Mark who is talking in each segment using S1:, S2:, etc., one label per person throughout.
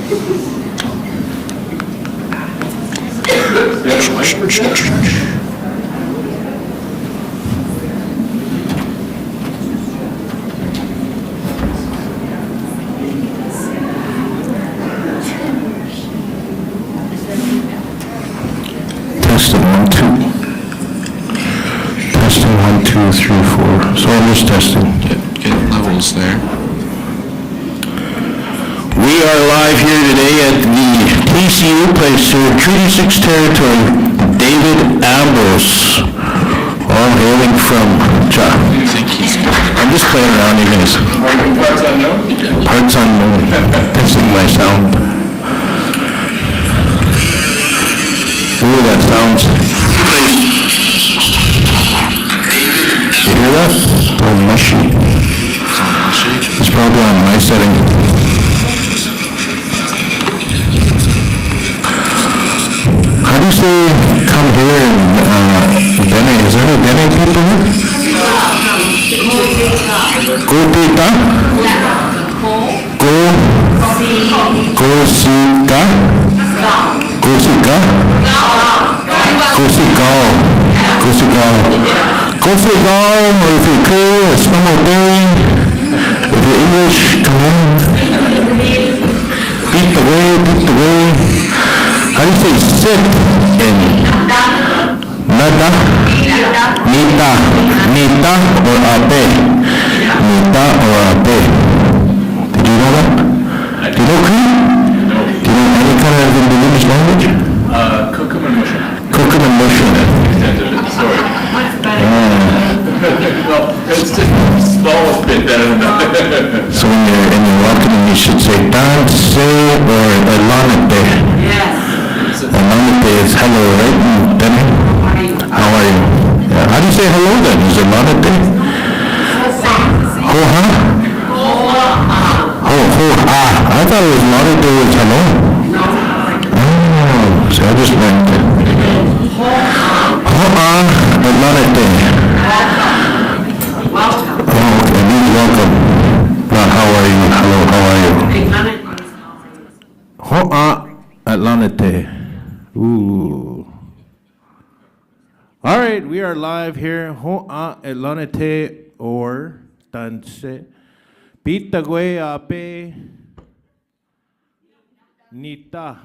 S1: Testing 1, 2. Testing 1, 2, 3, 4. So I'm just testing.
S2: Get levels there.
S1: We are live here today at the TCU place here, Treaty 6 territory. David Ambrose, all hailing from. I'm just playing around, you guys.
S3: Parts unknown?
S1: Parts unknown. Testing my sound. Ooh, that sounds. You hear that? Oh, mushy. It's probably on my setting. How do you say come here in Dene? Is there any Dene people here? Go Pita? Go Sika? Go Sika? Go Sigao. Go Sigao. Go Sigao, or if you're cool, smell of berry. If you're English, come on. Beat the way, beat the way. How do you say sit in? Nada? Nita. Nita or ape? Nita or ape? Did you know that? Do you know Cree? Do you know any kind of indigenous language?
S3: Cookum and mushroom.
S1: Cookum and mushroom.
S3: Sorry. Well, it's just small bit better than that.
S1: So when you're welcoming, you should say danse or elanete.
S4: Yes.
S1: Elanete is hello, right? Dene? How are you? Yeah. How do you say hello then? Is elanete? Ho-ha? Ho-ha. I thought it was elanete was hello. Oh, so I just meant ho-ha, elanete.
S4: Welcome.
S1: Oh, okay, means welcome. Not how are you? Hello, how are you? Ho'a Atlanete. Ooh. All right, we are live here. Ho'a Atlanete or Tanse. Pitagwe Ape Nita.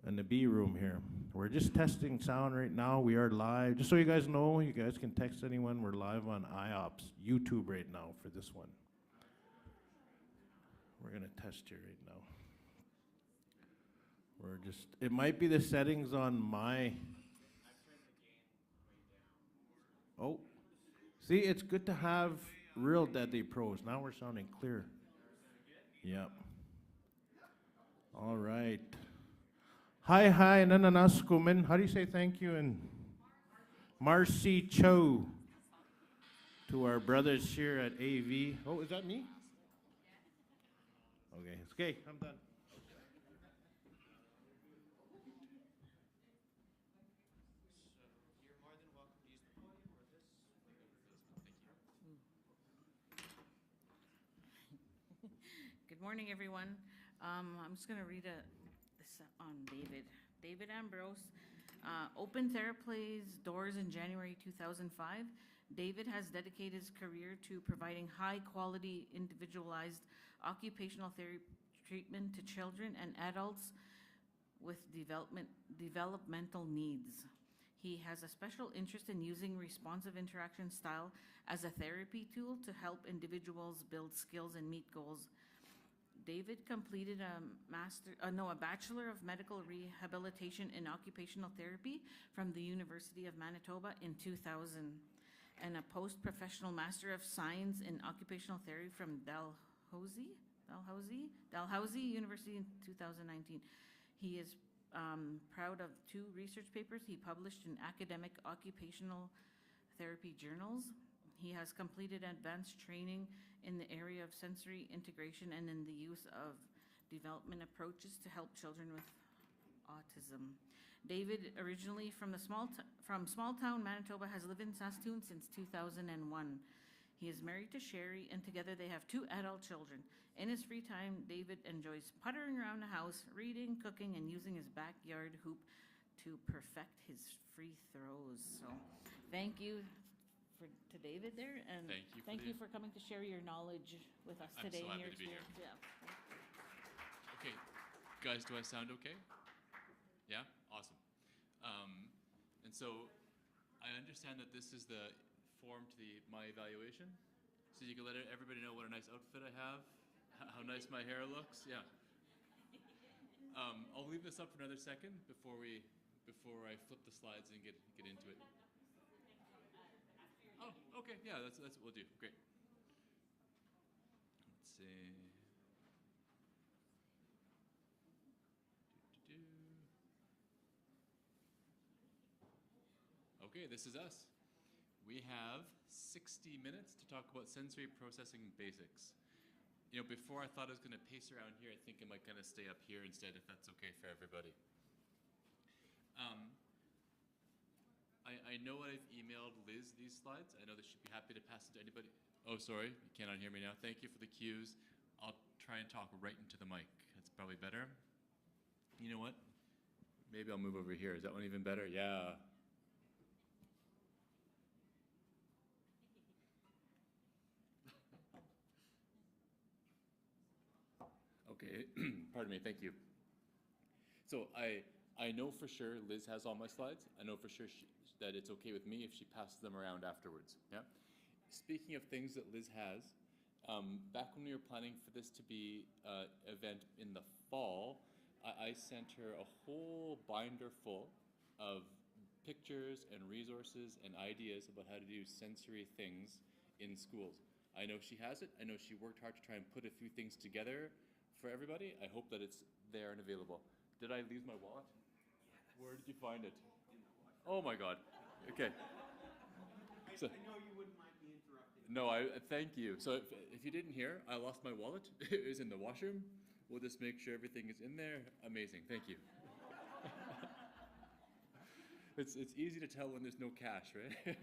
S1: In the B room here. We're just testing sound right now. We are live. Just so you guys know, you guys can text anyone. We're live on IOPS, YouTube right now for this one. We're going to test here right now. It might be the settings on my. Oh, see, it's good to have real Deadly Pros. Now we're sounding clear. Yep. All right. Hi, nananas kumin. How do you say thank you in Marcy Cho to our brothers here at AV? Oh, is that me? Okay, it's okay. I'm done.
S5: Good morning, everyone. I'm just going to read this on David. David Ambrose opened Theraplay's doors in January 2005. David has dedicated his career to providing high-quality, individualized occupational therapy treatment to children and adults with developmental needs. He has a special interest in using responsive interaction style as a therapy tool to help individuals build skills and meet goals. David completed a Bachelor of Medical Rehabilitation in Occupational Therapy from the University of Manitoba in 2000 and a post-professional Master of Science in Occupational Therapy from Dalhousie University in 2019. He is proud of 2 research papers he published in academic occupational therapy journals. He has completed advanced training in the area of sensory integration and in the use of development approaches to help children with autism. David, originally from small town Manitoba, has lived in Saskatoon since 2001. He is married to Sherry, and together they have 2 adult children. In his free time, David enjoys puttering around the house, reading, cooking, and using his backyard hoop to perfect his free throws. So, thank you to David there, and
S4: Thank you for
S5: for coming to share your knowledge with us
S4: I'm
S5: today
S4: so
S5: in
S4: happy
S5: your
S4: to be here.
S5: experience. Yeah.
S4: Okay, guys, do I sound okay? Yeah, awesome. And so I understand that this is the form to my evaluation, so you can let everybody know what a nice outfit I have, how nice my hair looks. Yeah. I'll leave this up for another second before I flip the slides and get into it. Oh, okay. Yeah, that's what we'll do. Great. Let's see. Okay, this is us. We have 60 minutes to talk about sensory processing basics. You know, before I thought I was going to pace around here, I think I might kind of stay up here instead, if that's okay for everybody. I know I've emailed Liz these slides. I know that she'd be happy to pass it to anybody. Oh, sorry, you cannot hear me now. Thank you for the cues. I'll try and talk right into the mic. That's probably better. You know what? Maybe I'll move over here. Is that one even better? Yeah. Okay, pardon me, thank you. So I know for sure Liz has all my slides. I know for sure that it's okay with me if she passes them around afterwards, yeah? Speaking of things that Liz has, back when we were planning for this to be an event in the fall, I sent her a whole binder full of pictures and resources and ideas about how to do sensory things in schools. I know she has it. I know she worked hard to try and put a few things together for everybody. I hope that it's there and available. Did I lose my wallet? Where did you find it? Oh my God. Okay. So,
S6: I know you wouldn't mind me interrupting.
S4: no, thank you. So if you didn't hear, I lost my wallet. It was in the washroom. We'll just make sure everything is in there. Amazing. Thank you. It's easy to tell when there's no cash, right?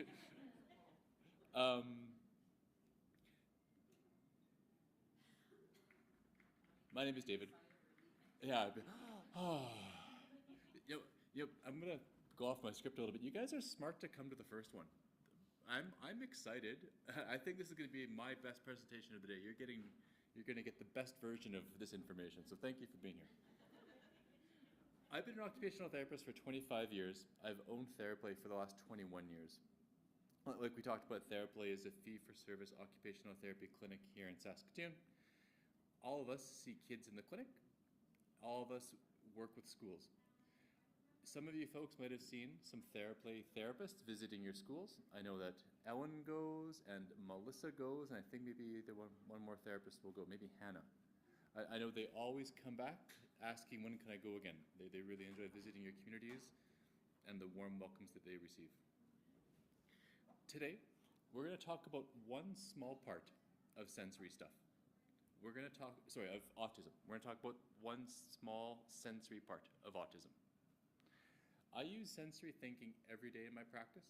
S4: My name is David. Yeah. Yep. I'm gonna go off my script a little bit. You guys are smart to come to the first one. I'm excited. I think this is going to be my best presentation of the day. You're going to get the best version of this information. So thank you for being here. I've been an occupational therapist for 25 years. I've owned TheraPlay for the last 21 years. Like we talked about, TheraPlay is a fee-for-service occupational therapy clinic here in Saskatoon. All of us see kids in the clinic. All of us work with schools. Some of you folks might have seen some TheraPlay therapists visiting your schools. I know that Ellen goes and Melissa goes, and I think maybe one more therapist will go, maybe Hannah. I know they always come back asking, when can I go again? They really enjoy visiting your communities and the warm welcomes that they receive. Today, we're going to talk about one small part of sensory stuff. We're going to talk, of autism. We're going to talk about one small sensory part of autism. I use sensory thinking every day in my practice,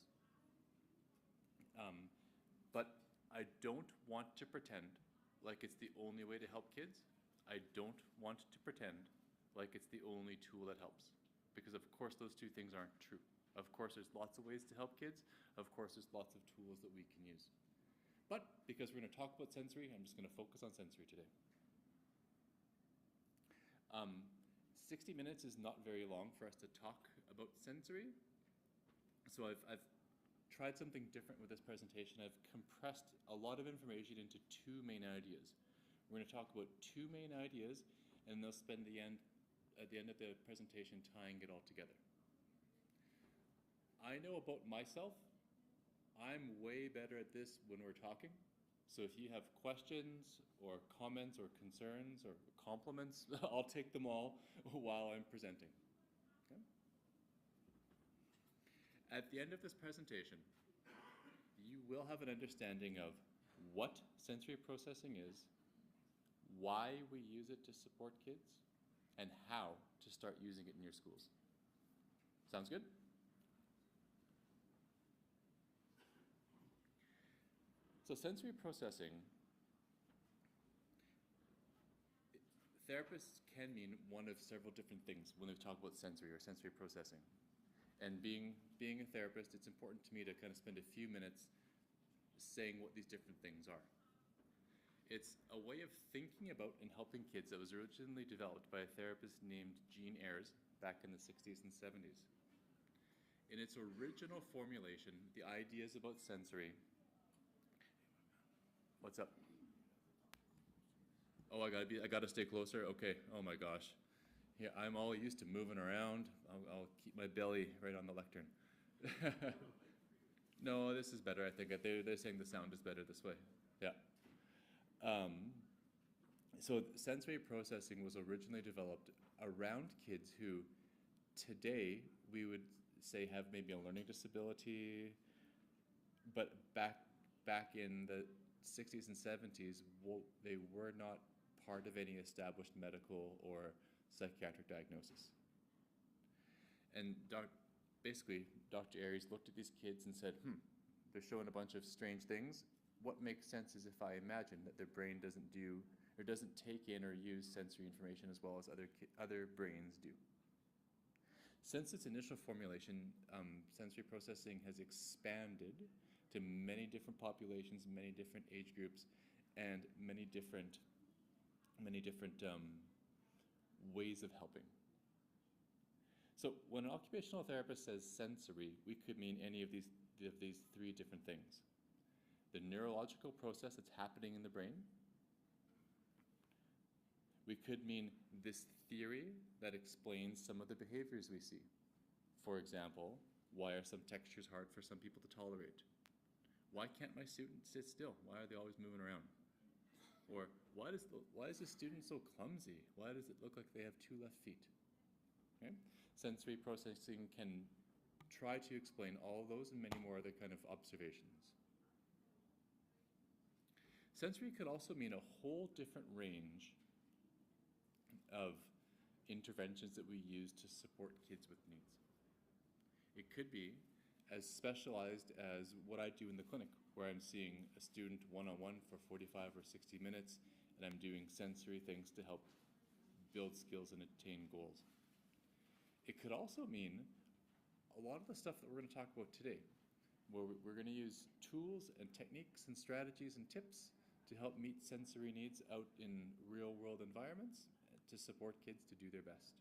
S4: but I don't want to pretend like it's the only way to help kids. I don't want to pretend like it's the only tool that helps, because of course those two things aren't true. Of course there's lots of ways to help kids. Of course there's lots of tools that we can use. But because we're going to talk about sensory, I'm just going to focus on sensory today. 60 minutes is not very long for us to talk about sensory. So I've tried something different with this presentation. I've compressed a lot of information into 2 main ideas. We're going to talk about 2 main ideas, and they'll spend at the end of the presentation tying it all together. I know about myself, I'm way better at this when we're talking. So if you have questions or comments or concerns or compliments, I'll take them all while I'm presenting. Okay? At the end of this presentation, you will have an understanding of what sensory processing is, why we use it to support kids, and how to start using it in your schools. Sounds good? So sensory processing, therapists can mean one of several different things when they talk about sensory or sensory processing. And being a therapist, it's important to me to kind of spend a few minutes saying what these different things are. It's a way of thinking about and helping kids that was originally developed by a therapist named Jean Ayres back in the 60s and 70s. In its original formulation, the ideas about sensory. What's up? Oh, I gotta stay closer? Okay, oh my gosh. Yeah, I'm all used to moving around. I'll keep my belly right on the lectern. No, this is better, I think. They're saying the sound is better this way. Yeah. So sensory processing was originally developed around kids who today we would say have maybe a learning disability, but back in the 60s and 70s, they were not part of any established medical or psychiatric diagnosis. And basically, Dr. Ayres looked at these kids and said, they're showing a bunch of strange things. What makes sense is if I imagine that their brain doesn't do or doesn't take in or use sensory information as well as other brains do. Since its initial formulation, sensory processing has expanded to many different populations, many different age groups, and many different ways of helping. So when an occupational therapist says sensory, we could mean any of these three different things. The neurological process that's happening in the brain. We could mean this theory that explains some of the behaviors we see. For example, why are some textures hard for some people to tolerate? Why can't my student sit still? Why are they always moving around? Or why is the student so clumsy? Why does it look like they have 2 left feet? Okay? Sensory processing can try to explain all those and many more other kind of observations. Sensory could also mean a whole different range of interventions that we use to support kids with needs. It could be as specialized as what I do in the clinic, where I'm seeing a student one-on-one for 45 or 60 minutes, and I'm doing sensory things to help build skills and attain goals. It could also mean a lot of the stuff that we're going to talk about today, where we're going to use tools and techniques and strategies and tips to help meet sensory needs out in real-world environments to support kids to do their best.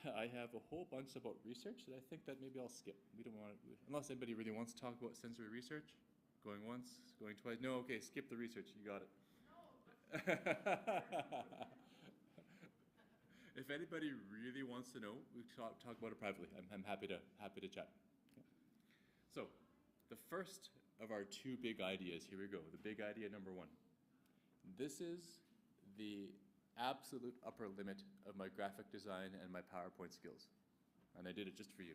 S4: I have a whole bunch about research that I think that maybe I'll skip. We don't want to, unless anybody really wants to talk about sensory research. Going once, going twice. No, okay, skip the research. You got it. If anybody really wants to know, we talk about it privately. I'm happy to chat. Okay. So, the first of our 2 big ideas. Here we go. The big idea number 1. This is the absolute upper limit of my graphic design and my PowerPoint skills, and I did it just for you.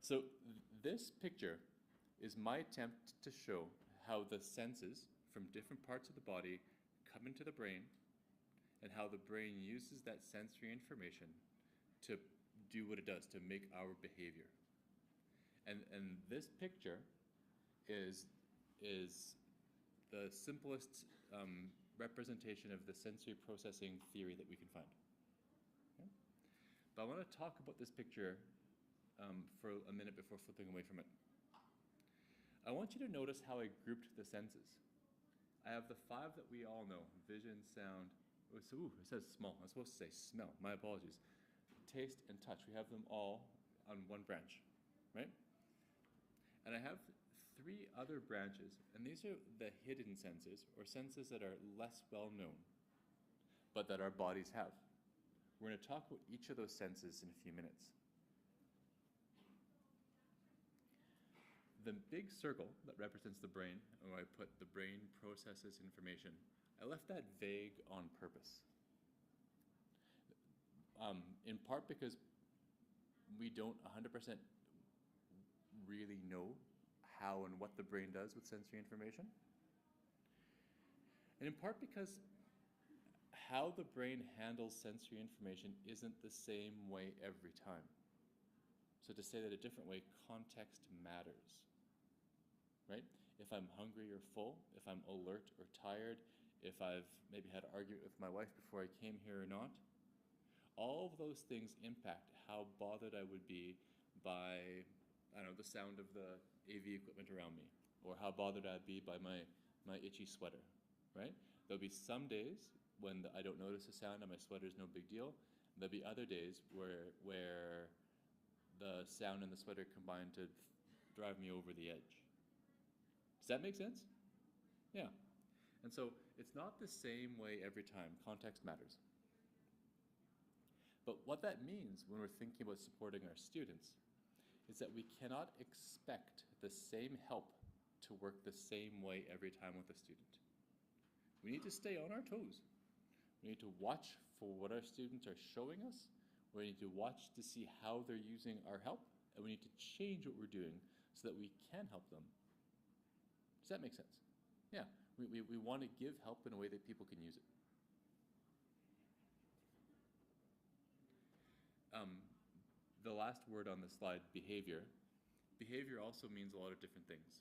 S4: So this picture is my attempt to show how the senses from different parts of the body come into the brain and how the brain uses that sensory information to do what it does, to make our behavior. And this picture is the simplest representation of the sensory processing theory that we can find. Okay? But I want to talk about this picture for a minute before flipping away from it. I want you to notice how I grouped the senses. I have the 5 that we all know: vision, sound. It says small. I'm supposed to say smell. My apologies. Taste and touch. We have them all on one branch, right? And I have 3 other branches, and these are the hidden senses, or senses that are less well known, but that our bodies have. We're going to talk about each of those senses in a few minutes. The big circle that represents the brain, where I put the brain processes information, I left that vague on purpose. In part because we don't 100% really know how and what the brain does with sensory information. And in part because how the brain handles sensory information isn't the same way every time. So to say that a different way, context matters, right? If I'm hungry or full, if I'm alert or tired, if I've maybe had an argument with my wife before I came here or not, all of those things impact how bothered I would be by, I don't know, the sound of the AV equipment around me, or how bothered I'd be by my itchy sweater, right? There'll be some days when I don't notice the sound and my sweater is no big deal. There'll be other days where the sound and the sweater combine to drive me over the edge. Does that make sense? Yeah. And so it's not the same way every time. Context matters. But what that means when we're thinking about supporting our students is that we cannot expect the same help to work the same way every time with a student. We need to stay on our toes. We need to watch for what our students are showing us. We need to watch to see how they're using our help, and we need to change what we're doing so that we can help them. Does that make sense? Yeah, we want to give help in a way that people can use it. The last word on the slide, behavior. Behavior also means a lot of different things.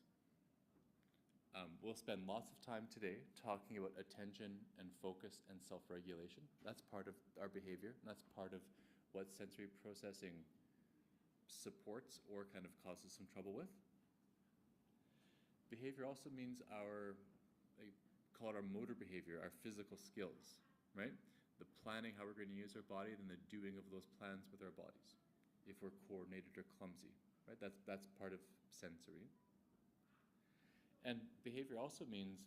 S4: We'll spend lots of time today talking about attention and focus and self-regulation. That's part of our behavior, and that's part of what sensory processing supports or kind of causes some trouble with. Behavior also means our, I call it our motor behavior, our physical skills, right? The planning, how we're going to use our body, and the doing of those plans with our bodies. If we're coordinated or clumsy, right? That's part of sensory. And behavior also means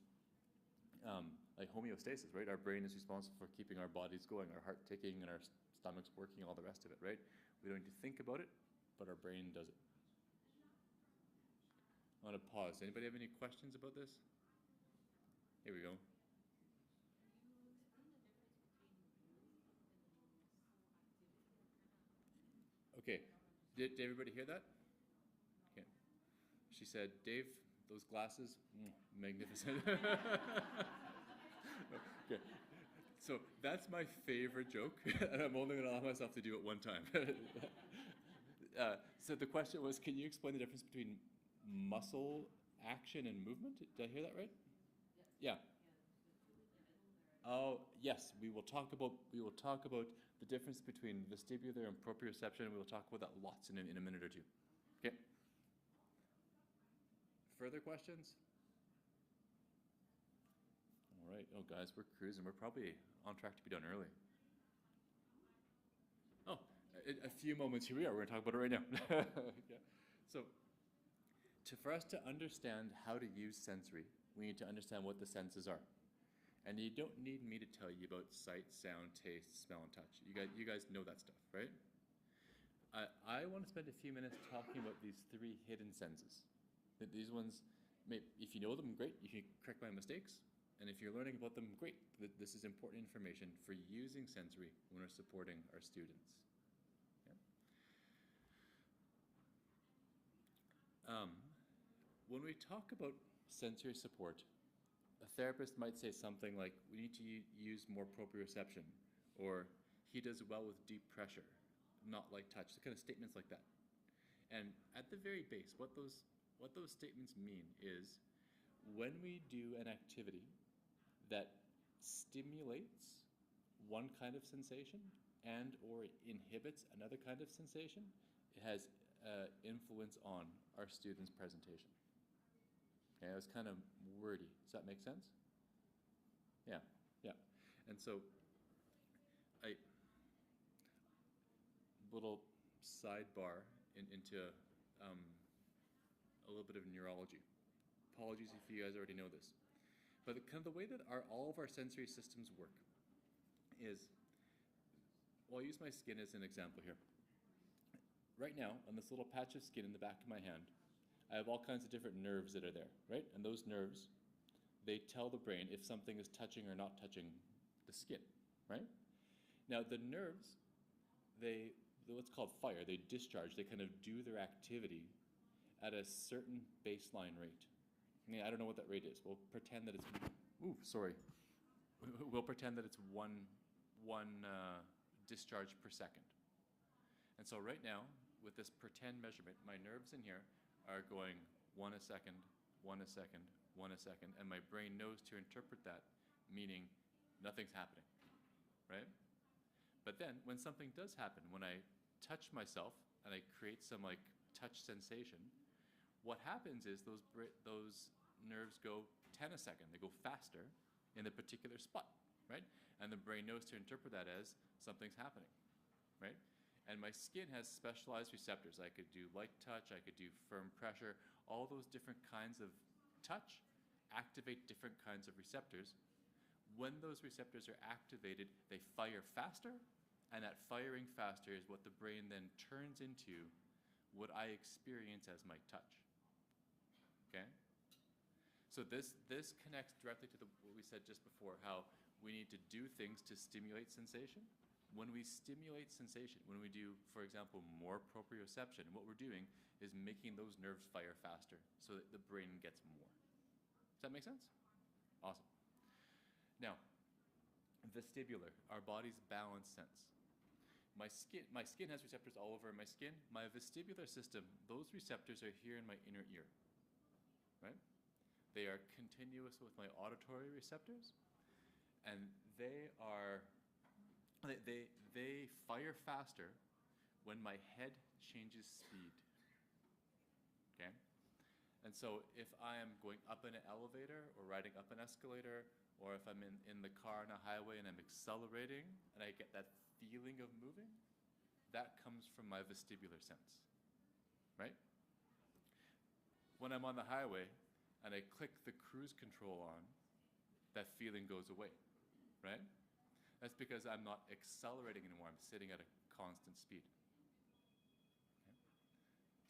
S4: like homeostasis, right? Our brain is responsible for keeping our bodies going, our heart ticking and our stomach's working, all the rest of it, right? We don't need to think about it, but our brain does it. I want to pause. Anybody have any questions about this? Here we go. Okay, did everybody hear that? Okay. She said, Dave, those glasses, magnificent. Okay. So that's my favorite joke, and I'm only going to allow myself to do it one time. So the question was, can you explain the difference between muscle action and movement? Did I hear that right? Yeah. Oh, yes, we will talk about the difference between vestibular and proprioception, and we will talk about that lots in a minute or two. Okay. Further questions? All right. Oh, guys, we're cruising. We're probably on track to be done early. Oh, a few moments. Here we are. We're going to talk about it right now. Yeah. So, for us to understand how to use sensory, we need to understand what the senses are. And you don't need me to tell you about sight, sound, taste, smell, and touch. You guys know that stuff, right? I want to spend a few minutes talking about these three hidden senses. These ones, if you know them, great. You can correct my mistakes. And if you're learning about them, great. This is important information for using sensory when we're supporting our students. Yeah. When we talk about sensory support, a therapist might say something like, we need to use more proprioception, or he does well with deep pressure, not like touch, kind of statements like that. And at the very base, what those statements mean is when we do an activity that stimulates one kind of sensation and or inhibits another kind of sensation, it has influence on our student's presentation. Okay, it was kind of wordy. Does that make sense? Yeah, yeah. And so, a little sidebar into a little bit of neurology. Apologies if you guys already know this. But kind of the way that all of our sensory systems work is, well, I'll use my skin as an example here. Right now, on this little patch of skin in the back of my hand, I have all kinds of different nerves that are there, right? And those nerves, they tell the brain if something is touching or not touching the skin, right? Now, the nerves, what's called fire, they discharge, they kind of do their activity at a certain baseline rate. I mean, I don't know what that rate is. We'll pretend that it's, ooh, sorry. we'll pretend that it's one discharge per second. And so right now, with this pretend measurement, my nerves in here are going 1 a second, 1 a second, 1 a second, and my brain knows to interpret that, meaning nothing's happening, right? But then when something does happen, when I touch myself and I create some like touch sensation, what happens is those nerves go 10 a second. They go faster in a particular spot, right? And the brain knows to interpret that as something's happening, right? And my skin has specialized receptors. I could do light touch, I could do firm pressure. All those different kinds of touch activate different kinds of receptors. When those receptors are activated, they fire faster, and that firing faster is what the brain then turns into what I experience as my touch. Okay? So this connects directly to what we said just before, how we need to do things to stimulate sensation. When we stimulate sensation, when we do, for example, more proprioception, what we're doing is making those nerves fire faster so that the brain gets more. Does that make sense? Awesome. Now, vestibular, our body's balance sense. My skin has receptors all over my skin. My vestibular system, those receptors are here in my inner ear, right? They are continuous with my auditory receptors, and they fire faster when my head changes speed, okay? And so if I am going up in an elevator or riding up an escalator, or if I'm in the car on a highway and I'm accelerating and I get that feeling of moving, that comes from my vestibular sense, right? When I'm on the highway and I click the cruise control on, that feeling goes away, right? That's because I'm not accelerating anymore. I'm sitting at a constant speed. Okay?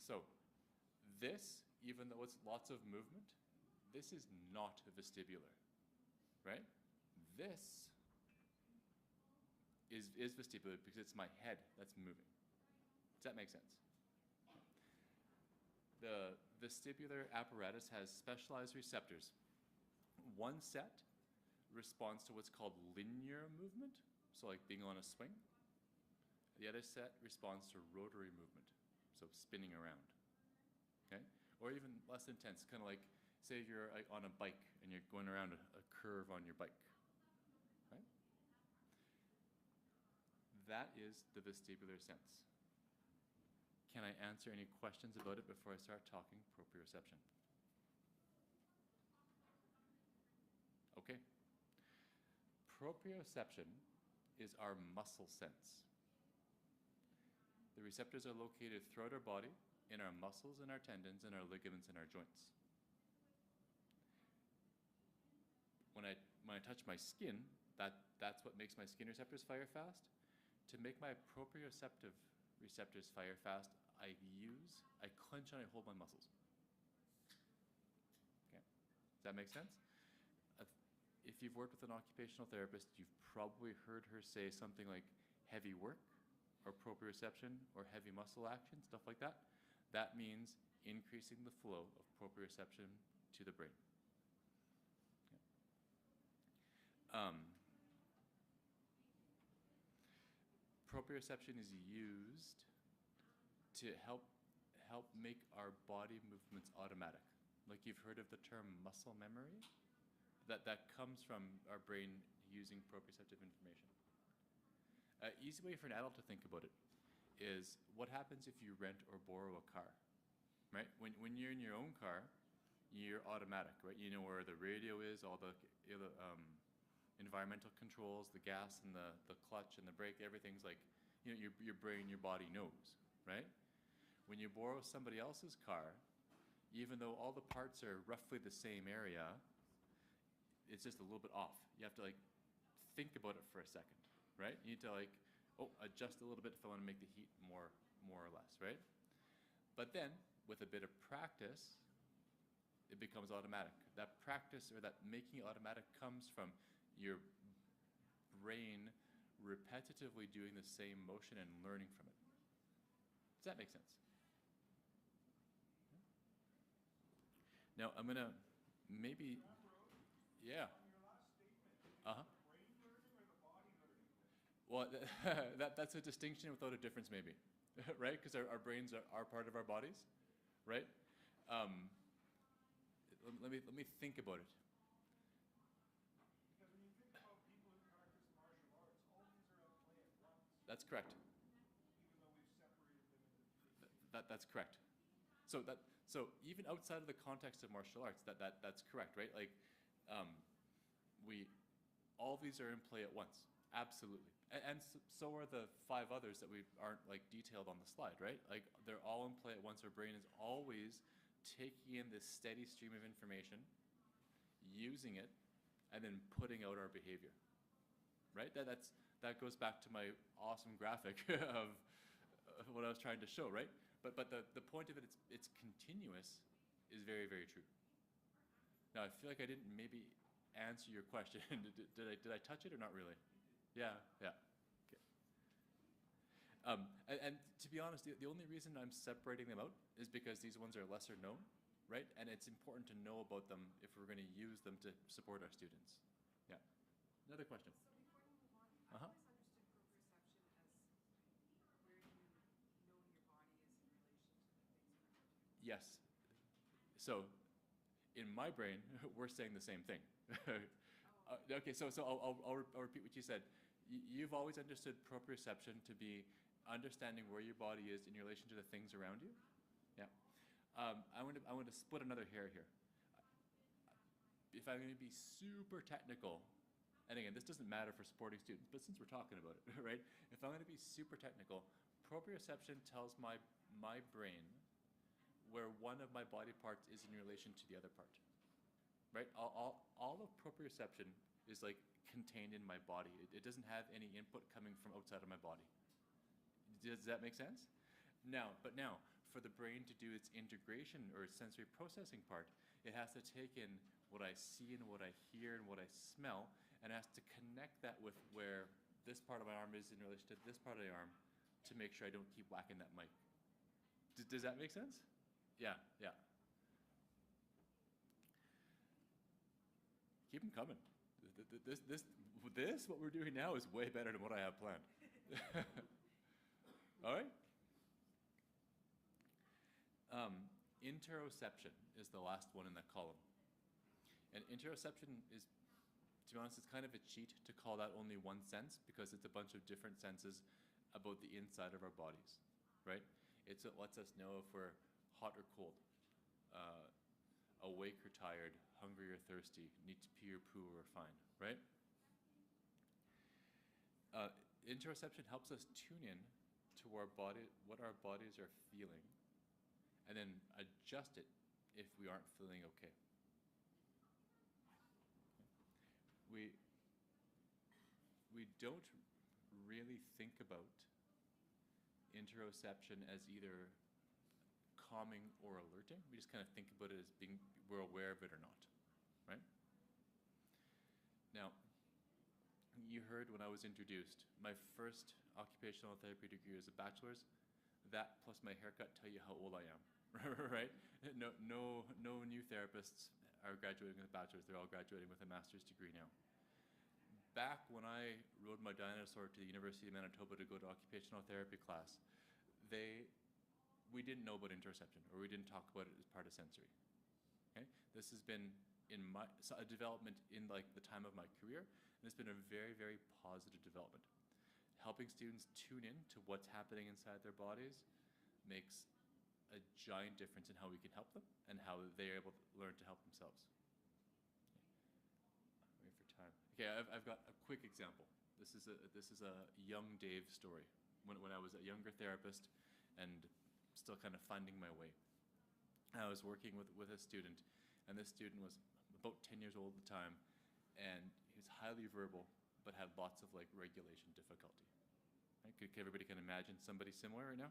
S4: So this, even though it's lots of movement, this is not vestibular. Right? This is vestibular because it's my head that's moving. Does that make sense? The vestibular apparatus has specialized receptors. One set responds to what's called linear movement, so like being on a swing. The other set responds to rotary movement, so spinning around. Okay? Or even less intense, kind of like, say you're on a bike and you're going around a curve on your bike, right? That is the vestibular sense. Can I answer any questions about it before I start talking proprioception? Okay. Proprioception is our muscle sense. The receptors are located throughout our body, in our muscles and our tendons and our ligaments and our joints. When I touch my skin, that's what makes my skin receptors fire fast. To make my proprioceptive receptors fire fast, I clench and I hold my muscles. Okay, does that make sense? If you've worked with an occupational therapist, you've probably heard her say something like heavy work or proprioception or heavy muscle action, stuff like that. That means increasing the flow of proprioception to the brain. Proprioception is used to help make our body movements automatic. Like you've heard of the term muscle memory? That comes from our brain using proprioceptive information. An easy way for an adult to think about it is what happens if you rent or borrow a car, right? When you're in your own car, you're automatic, right? You know where the radio is, all the environmental controls, the gas and the clutch and the brake, everything's like, you know, your brain, your body knows, right? When you borrow somebody else's car, even though all the parts are roughly the same area, it's just a little bit off. You have to like think about it for a second, right? You need to like, adjust a little bit if I want to make the heat more or less, right? But then with a bit of practice, it becomes automatic. That practice or that making it automatic comes from your brain repetitively doing the same motion and learning from it. Does that make sense? Now I'm gonna maybe, yeah.
S6: On your last statement,
S4: Uh-huh. Well, that's a distinction without a difference, maybe, right? Because our brains are part of our bodies, right? Let me think about it.
S6: Because when you think about people who practice martial arts, all these are at play at once,
S4: That's correct.
S6: even though we've separated them into
S4: That's correct. So even outside of the context of martial arts, that's correct, right? Like, all these are in play at once, absolutely. And so are the 5 others that we aren't like detailed on the slide, right? Like they're all in play at once. Our brain is always taking in this steady stream of information, using it, and then putting out our behavior, right? That goes back to my awesome graphic of what I was trying to show, right? But the point of it, it's continuous, is very, very true. Now I feel like I didn't maybe answer your question. did I touch it or not really? Yeah. Okay. And to be honest, the only reason I'm separating them out is because these ones are lesser known, right? And it's important to know about them if we're going to use them to support our students. Yeah. Another question.
S7: So before you move on, I
S4: Uh-huh.
S7: always understood proprioception as where you know your body is in relation to the things around you.
S4: Yes. So in my brain, we're saying the same thing. Okay, so I'll repeat what you said. You've always understood proprioception to be understanding where your body is in relation to the things around you. Yeah. I want to split another hair here. If I'm going to be super technical, and again, this doesn't matter for supporting students, but since we're talking about it, right? If I'm going to be super technical, proprioception tells my brain where one of my body parts is in relation to the other part, right? All of proprioception is like contained in my body. It doesn't have any input coming from outside of my body. Does that make sense? Now, for the brain to do its integration or its sensory processing part, it has to take in what I see and what I hear and what I smell, and has to connect that with where this part of my arm is in relation to this part of the arm to make sure I don't keep whacking that mic. Does that make sense? Yeah. Keep them coming. This, what we're doing now is way better than what I have planned. All right? Interoception is the last one in that column. And interoception is, to be honest, it's kind of a cheat to call that only one sense because it's a bunch of different senses about the inside of our bodies, right? It lets us know if we're hot or cold, awake or tired, hungry or thirsty, need to pee or poo or fine, right? Interoception helps us tune in to our body, what our bodies are feeling, and then adjust it if we aren't feeling okay. We don't really think about interoception as either calming or alerting. We just kind of think about it as being, we're aware of it or not, right? Now, you heard when I was introduced, my first occupational therapy degree is a bachelor's. That plus my haircut tell you how old I am, right? No new therapists are graduating with a bachelor's. They're all graduating with a master's degree now. Back when I rode my dinosaur to the University of Manitoba to go to occupational therapy class, we didn't know about interoception, or we didn't talk about it as part of sensory. Okay? This has been a development in like the time of my career, and it's been a very, very positive development. Helping students tune in to what's happening inside their bodies makes a giant difference in how we can help them and how they're able to learn to help themselves. Wait for time. Okay, I've got a quick example. This is a young Dave story. When I was a younger therapist and still kind of finding my way, I was working with a student, and this student was about 10 years old at the time, and he was highly verbal, but had lots of like regulation difficulty. Right? Could everybody can imagine somebody similar right now?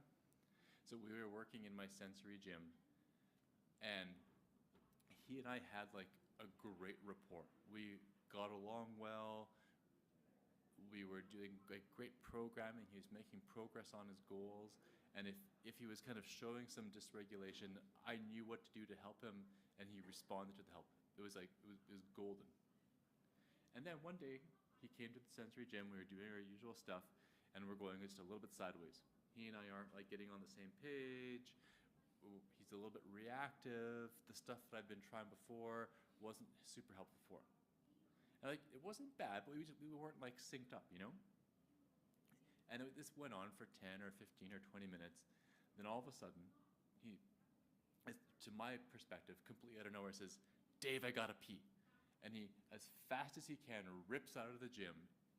S4: So we were working in my sensory gym, and he and I had like a great rapport. We got along well. We were doing like great programming. He was making progress on his goals. And if he was kind of showing some dysregulation, I knew what to do to help him, and he responded to the help. It was golden. And then one day he came to the sensory gym, we were doing our usual stuff, and we're going just a little bit sideways. He and I aren't like getting on the same page. He's a little bit reactive. The stuff that I've been trying before wasn't super helpful for him. And like, it wasn't bad, but we weren't like synced up, you know? And this went on for 10 or 15 or 20 minutes. Then all of a sudden, he, to my perspective, completely out of nowhere says, "Dave, I gotta pee." And he, as fast as he can, rips out of the gym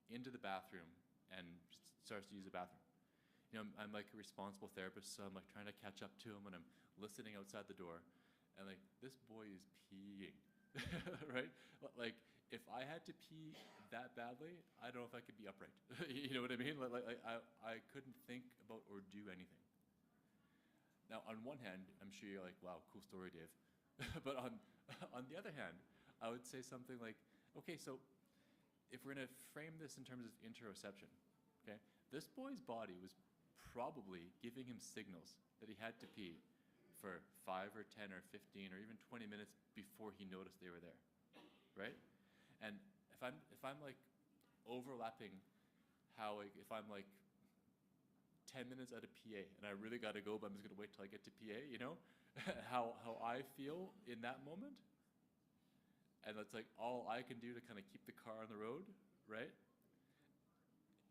S4: into the bathroom and starts to use the bathroom. You know, I'm like a responsible therapist, so I'm like trying to catch up to him, and I'm listening outside the door, and like, this boy is peeing, right? Like, if I had to pee that badly, I don't know if I could be upright. You know what I mean? I couldn't think about or do anything. Now, on one hand, I'm sure you're like, wow, cool story, Dave. But on the other hand, I would say something like, okay, so if we're gonna frame this in terms of interoception, okay, this boy's body was probably giving him signals that he had to pee for 5 or 10 or 15 or even 20 minutes before he noticed they were there, right? And if I'm like overlapping how, like, if I'm like 10 minutes out of PA and I really got to go, but I'm just going to wait till I get to PA, you know, how I feel in that moment. And that's like all I can do to kind of keep the car on the road, right?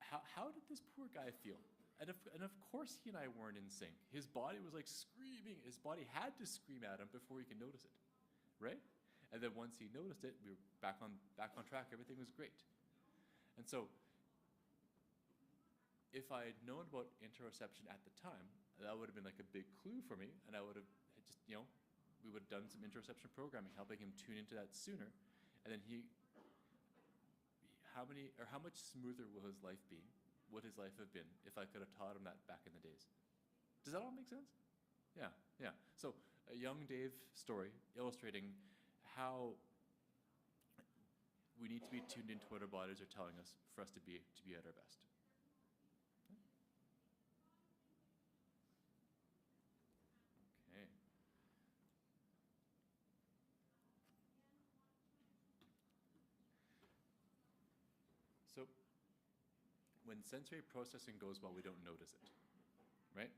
S4: How did this poor guy feel? And of course he and I weren't in sync. His body was like screaming. His body had to scream at him before he could notice it, right? And then once he noticed it, we were back on track. Everything was great. And so, if I had known about interoception at the time, that would have been like a big clue for me, and I would have just, you know, we would have done some interoception programming, helping him tune into that sooner, and then how much smoother will his life be? Would his life have been if I could have taught him that back in the days? Does that all make sense? Yeah. So a young Dave story illustrating how we need to be tuned into what our bodies are telling us for us to be at our best. Okay. So when sensory processing goes well, we don't notice it, right?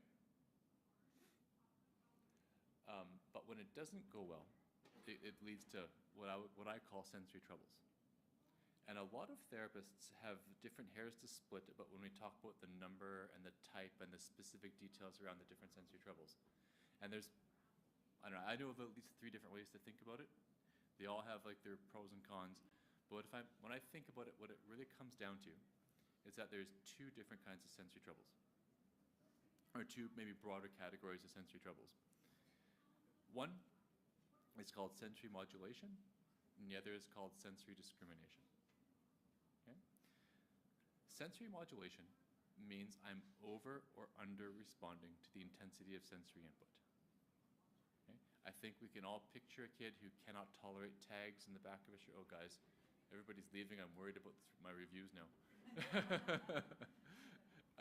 S4: But when it doesn't go well, it leads to what I call sensory troubles. And a lot of therapists have different hairs to split about when we talk about the number and the type and the specific details around the different sensory troubles. And there's, I don't know, I know of at least 3 different ways to think about it. They all have like their pros and cons. But when I think about it, what it really comes down to is that there's 2 different kinds of sensory troubles, or 2 maybe broader categories of sensory troubles. One is called sensory modulation, and the other is called sensory discrimination. Okay? Sensory modulation means I'm over or under responding to the intensity of sensory input. Okay? I think we can all picture a kid who cannot tolerate tags in the back of a shirt. Oh, guys, everybody's leaving. I'm worried about my reviews now.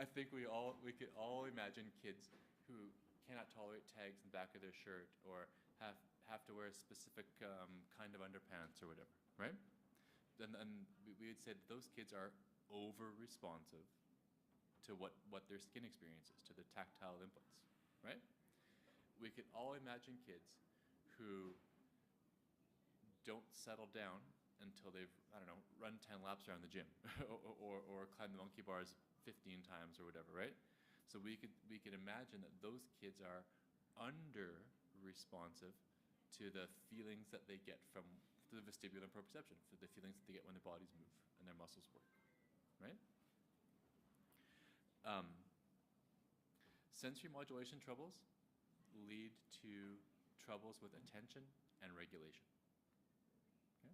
S4: I think we could all imagine kids who cannot tolerate tags in the back of their shirt, or have to wear a specific kind of underpants or whatever, right? And we would say that those kids are over-responsive to what their skin experience is, to the tactile inputs, right? We could all imagine kids who don't settle down until they've, I don't know, run 10 laps around the gym or climb the monkey bars 15 times or whatever, right? So we could imagine that those kids are under responsive to the feelings that they get from the vestibular and proprioception, for the feelings that they get when their bodies move and their muscles work, right? Sensory modulation troubles lead to troubles with attention and regulation. Okay?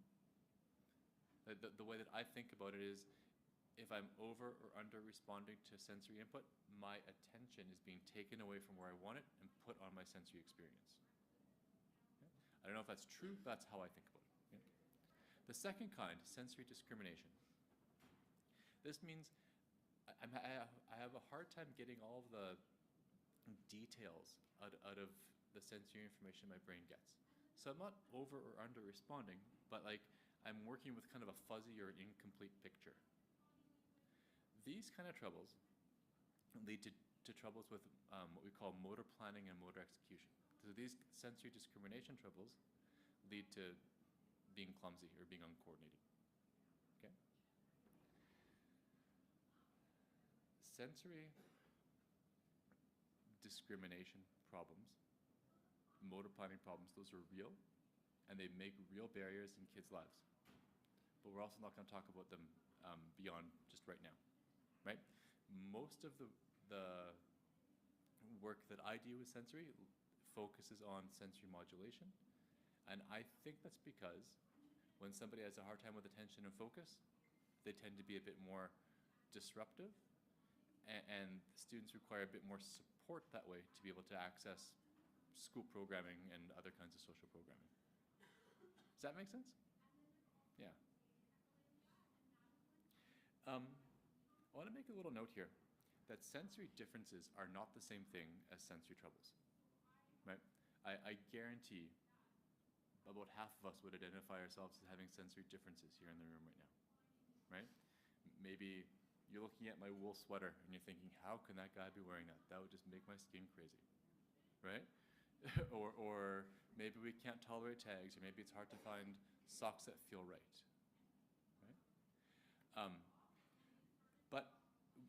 S4: The way that I think about it is, if I'm over or under responding to sensory input, my attention is being taken away from where I want it and put on my sensory experience. Okay? I don't know if that's true, but that's how I think about it. Okay? The second kind, sensory discrimination. This means I have a hard time getting all of the details out of the sensory information my brain gets. So I'm not over or under responding, but like I'm working with kind of a fuzzy or incomplete picture. These kind of troubles lead to troubles with what we call motor planning and motor execution. So these sensory discrimination troubles lead to being clumsy or being uncoordinated. Okay? Sensory discrimination problems, motor planning problems, those are real, and they make real barriers in kids' lives. But we're also not going to talk about them beyond just right now, right? Most of the work that I do with sensory focuses on sensory modulation, and I think that's because when somebody has a hard time with attention and focus, they tend to be a bit more disruptive, and students require a bit more support that way to be able to access school programming and other kinds of social programming. Does that make sense? Yeah. I want to make a little note here that sensory differences are not the same thing as sensory troubles, right? I guarantee about half of us would identify ourselves as having sensory differences here in the room right now, right? Maybe you're looking at my wool sweater and you're thinking, how can that guy be wearing that? That would just make my skin crazy, right? or maybe we can't tolerate tags, or maybe it's hard to find socks that feel right, right? But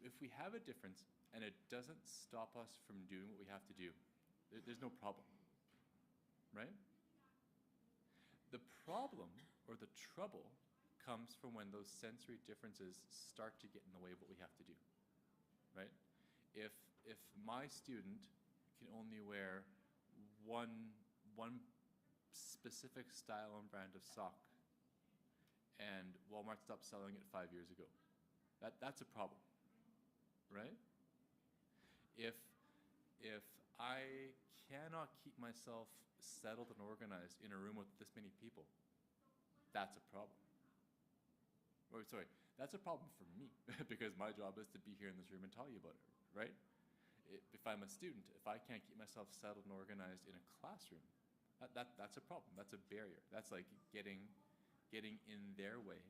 S4: if we have a difference and it doesn't stop us from doing what we have to do, there's no problem, right? The problem or the trouble comes from when those sensory differences start to get in the way of what we have to do, right? If my student can only wear one specific style and brand of sock, and Walmart stopped selling it 5 years ago, that's a problem, right? If I cannot keep myself settled and organized in a room with this many people, that's a problem. Or sorry, that's a problem for me because my job is to be here in this room and tell you about it, right? If I'm a student, if I can't keep myself settled and organized in a classroom, that's a problem. That's a barrier. That's like getting in their way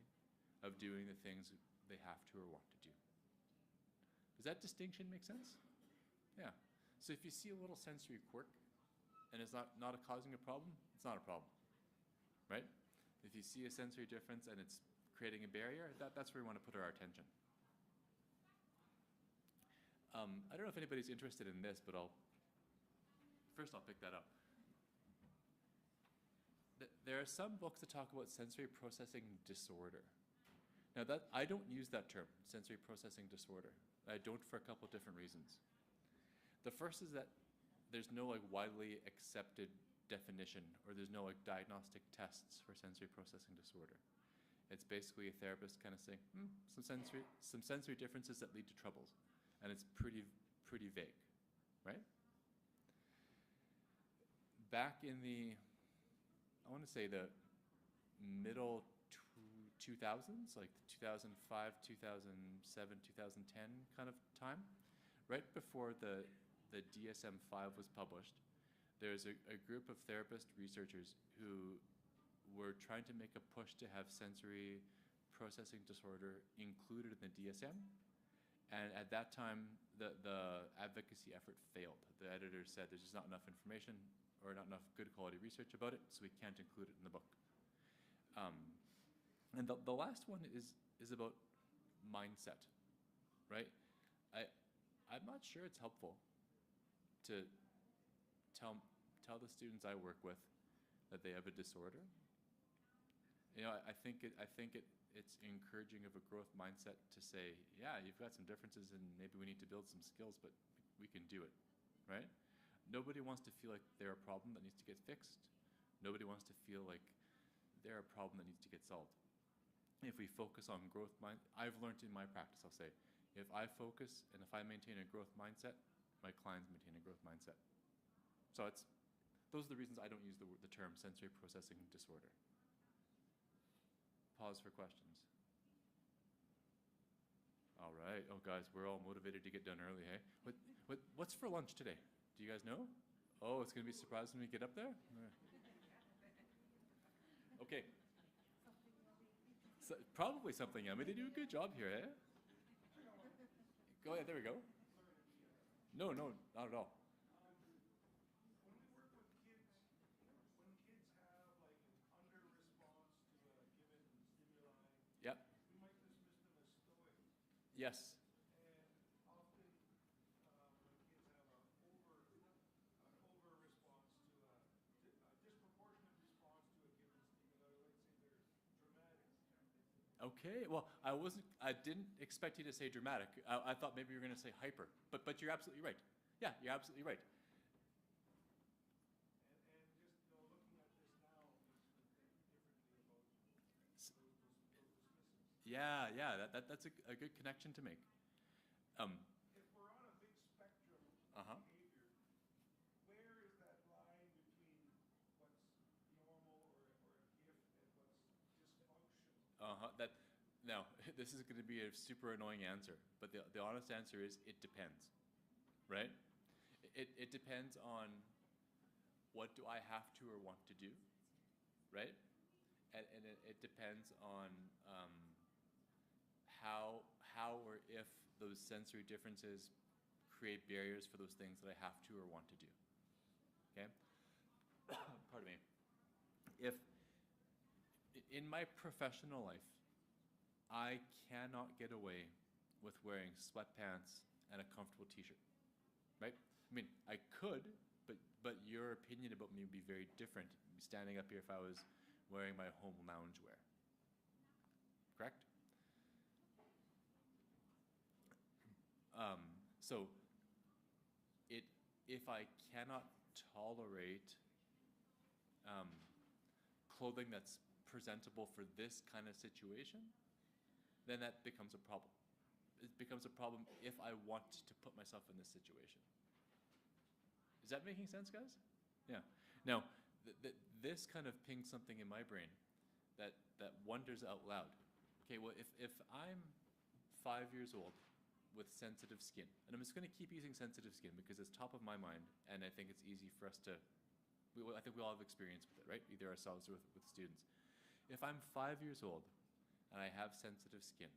S4: of doing the things they have to or want to do. Does that distinction make sense? Yeah. So if you see a little sensory quirk and it's not causing a problem, it's not a problem, right? If you see a sensory difference and it's creating a barrier, that's where we want to put our attention. I don't know if anybody's interested in this, but I'll pick that up. There are some books that talk about sensory processing disorder. Now I don't use that term, sensory processing disorder. I don't for a couple different reasons. The first is that there's no widely accepted definition, or there's no diagnostic tests for sensory processing disorder. It's basically a therapist kind of saying, some sensory differences that lead to troubles, and it's pretty vague, right? Back in I want to say the middle 2000s, like 2005, 2007, 2010 kind of time, right before the DSM-5 was published, there's a group of therapist researchers who were trying to make a push to have sensory processing disorder included in the DSM. And at that time, the advocacy effort failed. The editor said there's just not enough information or not enough good quality research about it, so we can't include it in the book. And the last one is about mindset, right? I'm not sure it's helpful to tell the students I work with that they have a disorder. You know, I think it's encouraging of a growth mindset to say, yeah, you've got some differences and maybe we need to build some skills, but we can do it, right? Nobody wants to feel like they're a problem that needs to get fixed. Nobody wants to feel like they're a problem that needs to get solved. If we focus on growth I've learned in my practice, I'll say, if I focus and if I maintain a growth mindset, my clients maintain a growth mindset. So those are the reasons I don't use the term sensory processing disorder. Pause for questions. All right. Oh, guys, we're all motivated to get done early, hey? What's for lunch today? Do you guys know? Oh, it's going to be surprising when we get up there? All right. Okay. Probably something, I mean, they do a good job here, eh? Go ahead, there we go. No, no, not at all.
S6: When we work with kids, when kids have like an under response to a given stimuli,
S4: Yep,
S6: we might dismiss them as stoic.
S4: yes,
S6: And often, when kids have an over response to a disproportionate response to a given stimuli, let's say they're dramatic.
S4: okay, well, I didn't expect you to say dramatic. I thought maybe you were gonna say hyper, but you're absolutely right. Yeah, you're absolutely right.
S6: And just, looking at this now makes me think differently about those dismissals.
S4: Yeah, that's a good connection to make.
S6: If we're on a big spectrum
S4: Uh-huh.
S6: of behavior, where is that line between what's normal or a gift and what's dysfunctional?
S4: Now, this is gonna be a super annoying answer, but the honest answer is, it depends, right? It depends on what do I have to or want to do, right? And it depends on how or if those sensory differences create barriers for those things that I have to or want to do, okay? Pardon me. If, in my professional life, I cannot get away with wearing sweatpants and a comfortable t-shirt, right? I mean, I could, but your opinion about me would be very different standing up here if I was wearing my home loungewear. Correct? So, if I cannot tolerate clothing that's presentable for this kind of situation, then that becomes a problem. It becomes a problem if I want to put myself in this situation. Is that making sense, guys? Yeah. Now, this kind of pings something in my brain that wonders out loud. Okay, well, if I'm 5 years old with sensitive skin, and I'm just going to keep using sensitive skin because it's top of my mind, and I think it's easy for us to, I think we all have experience with it, right? Either ourselves or with students. If I'm 5 years old and I have sensitive skin,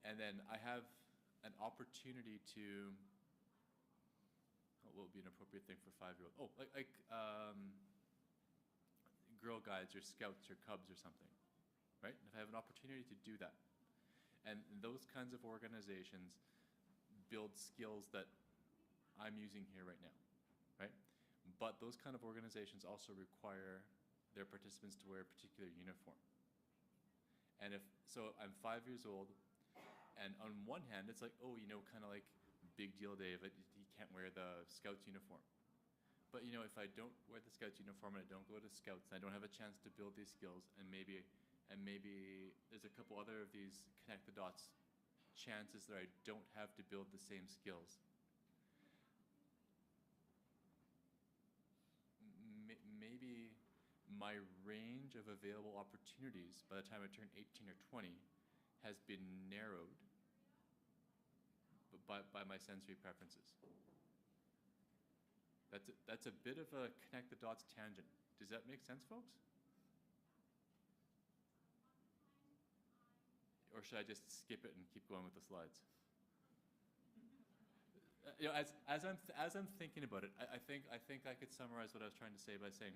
S4: and then I have an opportunity to, what would be an appropriate thing for a 5-year-old? Oh, like Girl Guides or Scouts or Cubs or something, right? If I have an opportunity to do that, and those kinds of organizations build skills that I'm using here right now, right? But those kind of organizations also require their participants to wear a particular uniform. And so I'm 5 years old, and on one hand, it's like, oh, kind of like, big deal, David, he can't wear the Scouts uniform. But if I don't wear the Scouts uniform and I don't go to Scouts, and I don't have a chance to build these skills, and maybe there's a couple other of these connect the dots chances that I don't have to build the same skills. Maybe my range of available opportunities by the time I turn 18 or 20 has been narrowed by my sensory preferences. That's a bit of a connect the dots tangent. Does that make sense, folks? Or should I just skip it and keep going with the slides? As I'm thinking about it, I think I could summarize what I was trying to say by saying,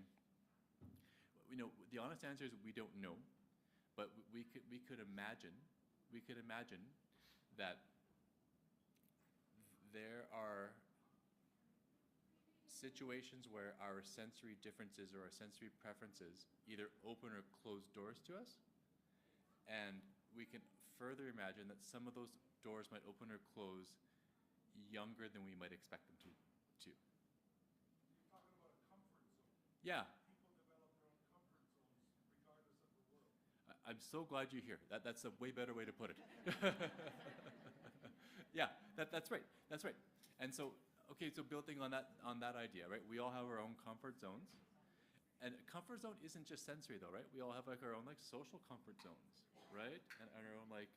S4: the honest answer is we don't know, but we could imagine that there are situations where our sensory differences or our sensory preferences either open or close doors to us, and we can further imagine that some of those doors might open or close younger than we might expect them to.
S6: You're talking about a comfort zone.
S4: Yeah,
S6: People develop their own comfort zones regardless of the world.
S4: I'm so glad you're here. That's a way better way to put it. Yeah, that's right. That's right. And so, okay, so building on that idea, right? We all have our own comfort zones. And a comfort zone isn't just sensory though, right? We all have like our own like social comfort zones, right? And our own like,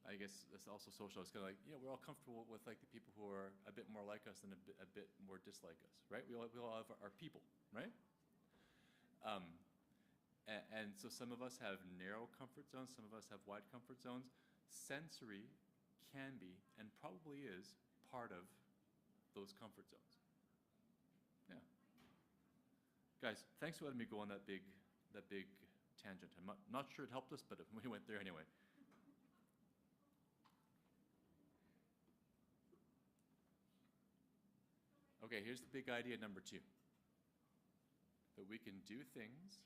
S4: I guess it's also social. It's kind of like, we're all comfortable with like the people who are a bit more like us and a bit more dislike us, right? We all have our people, right? And so some of us have narrow comfort zones, some of us have wide comfort zones. Sensory can be, and probably is, part of those comfort zones. Yeah. Guys, thanks for letting me go on that big tangent. I'm not sure it helped us, but we went there anyway. Okay, here's the big idea number 2. That we can do things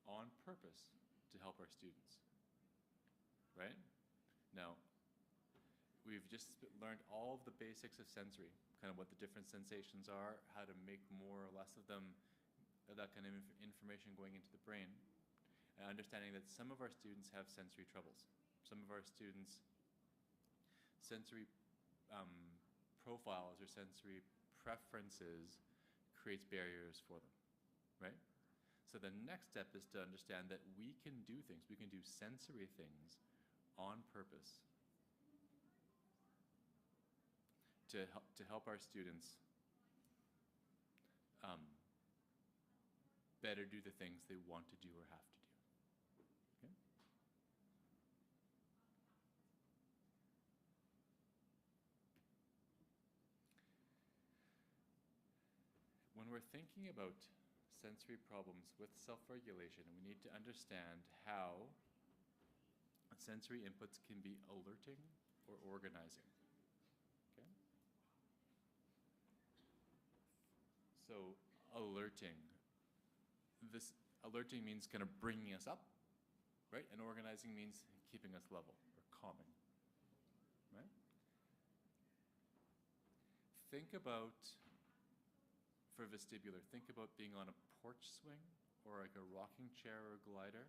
S4: on purpose to help our students. Right? Now, we've just learned all of the basics of sensory, kind of what the different sensations are, how to make more or less of them, that kind of information going into the brain, and understanding that some of our students have sensory troubles. Some of our students' sensory profiles or sensory preferences creates barriers for them, right? So the next step is to understand that we can do things, we can do sensory things on purpose to help our students better do the things they want to do or have to do. Okay? When we're thinking about sensory problems with self-regulation, we need to understand how sensory inputs can be alerting or organizing. Okay? So alerting. This alerting means kind of bringing us up, right? And organizing means keeping us level or calming, right? Think about, for vestibular, think about being on a porch swing or like a rocking chair or glider